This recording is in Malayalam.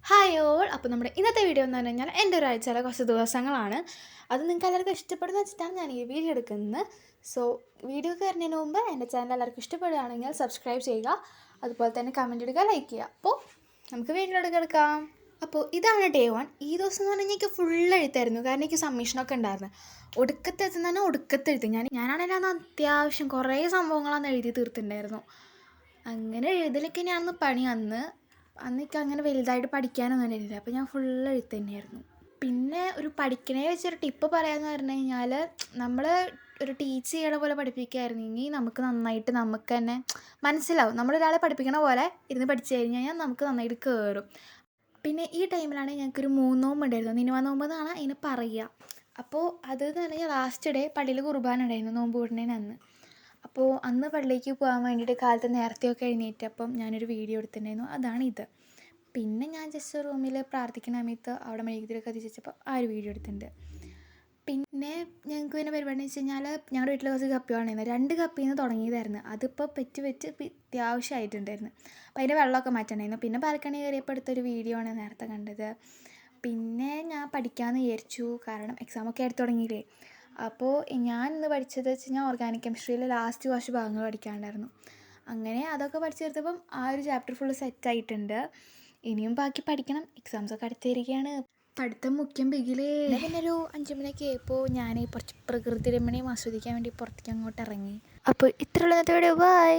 Hi all. അപ്പോൾ നമ്മുടെ ഇന്നത്തെ വീഡിയോ എന്ന് പറഞ്ഞു കഴിഞ്ഞാൽ എൻ്റെ ഒരാഴ്ചയിലെ കുറച്ച് ദിവസങ്ങളാണ്. അത് നിങ്ങൾക്ക് എല്ലാവർക്കും ഇഷ്ടപ്പെടുന്ന വെച്ചിട്ടാണ് ഞാൻ ഈ വീഡിയോ എടുക്കുന്നത്. സോ വീഡിയോ കയറുന്നതിന് മുമ്പ് എൻ്റെ ചാനൽ എല്ലാവർക്കും ഇഷ്ടപ്പെടുകയാണെങ്കിൽ സബ്സ്ക്രൈബ് ചെയ്യുക, അതുപോലെ തന്നെ കമൻറ്റ് ഇടുക, ലൈക്ക് ചെയ്യുക. അപ്പോൾ നമുക്ക് വീഡിയോയിലോട്ട് കിടക്കാം. അപ്പോൾ ഇതാണ് ഡേ 1. ഈ ദിവസം എന്ന് പറഞ്ഞാൽ എനിക്ക് ഫുൾ എഴുത്തായിരുന്നു, കാരണം എനിക്ക് സബ്മിഷനൊക്കെ ഉണ്ടായിരുന്നു. ഒടുക്കത്തെഴുത്തുന്ന തന്നെ ഒടുക്കത്തെഴുത്ത്. ഞാനാണെങ്കിൽ അന്ന് അത്യാവശ്യം കുറേ സംഭവങ്ങളാണ് എഴുതി തീർത്തിട്ടുണ്ടായിരുന്നു. അങ്ങനെ എഴുതലൊക്കെ തന്നെയാണെന്ന് പണി. അന്നൊക്കെ അങ്ങനെ വലുതായിട്ട് പഠിക്കാനൊന്നും ഉണ്ടായിരുന്നില്ല. അപ്പോൾ ഞാൻ ഫുൾ എഴുത്ത് തന്നെയായിരുന്നു. പിന്നെ ഒരു പഠിക്കണേ വെച്ചൊരു ടിപ്പ് പറയാമെന്ന് പറഞ്ഞു കഴിഞ്ഞാൽ, നമ്മൾ ഒരു ടീച്ച് ചെയ്യണ പോലെ പഠിപ്പിക്കുകയായിരുന്നെങ്കിൽ നമുക്ക് നന്നായിട്ട് നമുക്ക് തന്നെ മനസ്സിലാവും. നമ്മളൊരാളെ പഠിപ്പിക്കണ പോലെ ഇരുന്ന് പഠിച്ചു കഴിഞ്ഞ് കഴിഞ്ഞാൽ നമുക്ക് നന്നായിട്ട് കയറും. പിന്നെ ഈ ടൈമിലാണെങ്കിൽ ഞങ്ങൾക്കൊരു 3 നോമ്പ് ഉണ്ടായിരുന്നു. നിനുവ നോമ്പ് എന്നാണ് അതിന് പറയുക. അപ്പോൾ അതെന്ന് പറഞ്ഞാൽ ലാസ്റ്റ് ഡേ പള്ളിയിൽ കുർബാന ഉണ്ടായിരുന്നു നോമ്പ് കൂടുന്നതിന് അന്ന്. അപ്പോൾ അന്ന് പള്ളിയിലേക്ക് പോകാൻ വേണ്ടിയിട്ട് കാലത്ത് നേരത്തെയൊക്കെ എഴുന്നേറ്റപ്പം ഞാനൊരു വീഡിയോ എടുത്തിട്ടുണ്ടായിരുന്നു. അതാണിത്. പിന്നെ ഞാൻ ജസ്റ്റ് റൂമിൽ പ്രാർത്ഥിക്കുന്ന സമയത്ത് അവിടെ മെഴുകുതിരിയൊക്കെ കത്തിച്ചപ്പോൾ ആ ഒരു വീഡിയോ എടുത്തിട്ടുണ്ട്. പിന്നെ ഞങ്ങൾക്ക് പിന്നെ പരിപാടി എന്ന് വെച്ച് കഴിഞ്ഞാൽ ഞങ്ങളുടെ വീട്ടിൽ കുറച്ച് കപ്പി വേണമായിരുന്നു. 2 കപ്പിയിൽ നിന്ന് തുടങ്ങിയതായിരുന്നു. അതിപ്പോൾ പെറ്റ് അത്യാവശ്യമായിട്ടുണ്ടായിരുന്നു. അപ്പോൾ അതിൻ്റെ വെള്ളമൊക്കെ മാറ്റണ്ടായിരുന്നു. പിന്നെ ബാൽക്കണി കയറിയപ്പോൾ എടുത്തൊരു വീഡിയോ ആണ് നേരത്തെ കണ്ടത്. പിന്നെ ഞാൻ പഠിക്കാമെന്ന് വിചാരിച്ചു, കാരണം എക്സാമൊക്കെ ആയിട്ട് തുടങ്ങിയില്ലേ. അപ്പോൾ ഞാൻ ഇന്ന് പഠിച്ചത് വെച്ച് കഴിഞ്ഞാൽ ഓർഗാനിക് കെമിസ്ട്രിയിൽ ലാസ്റ്റ് കുറച്ച് ഭാഗങ്ങൾ പഠിക്കാനുണ്ടായിരുന്നു. അങ്ങനെ അതൊക്കെ പഠിച്ചു തീർത്തപ്പം ആ ഒരു ചാപ്റ്റർ ഫുള്ള് സെറ്റായിട്ടുണ്ട്. ഇനിയും ബാക്കി പഠിക്കണം. എക്സാംസൊക്കെ അടുത്തിരിക്കുകയാണ്. പഠിത്തം മുഖ്യം ബിഗിലേ. പിന്നെ ഒരു 5 മണിയൊക്കെ ആയപ്പോൾ ഞാൻ കുറച്ച് പ്രകൃതി രമണീയം ആസ്വദിക്കാൻ വേണ്ടി പുറത്തേക്ക് അങ്ങോട്ട് ഇറങ്ങി. അപ്പോൾ ഇത്രയുള്ള ഇന്നത്തെ വീഡിയോ. ബൈ.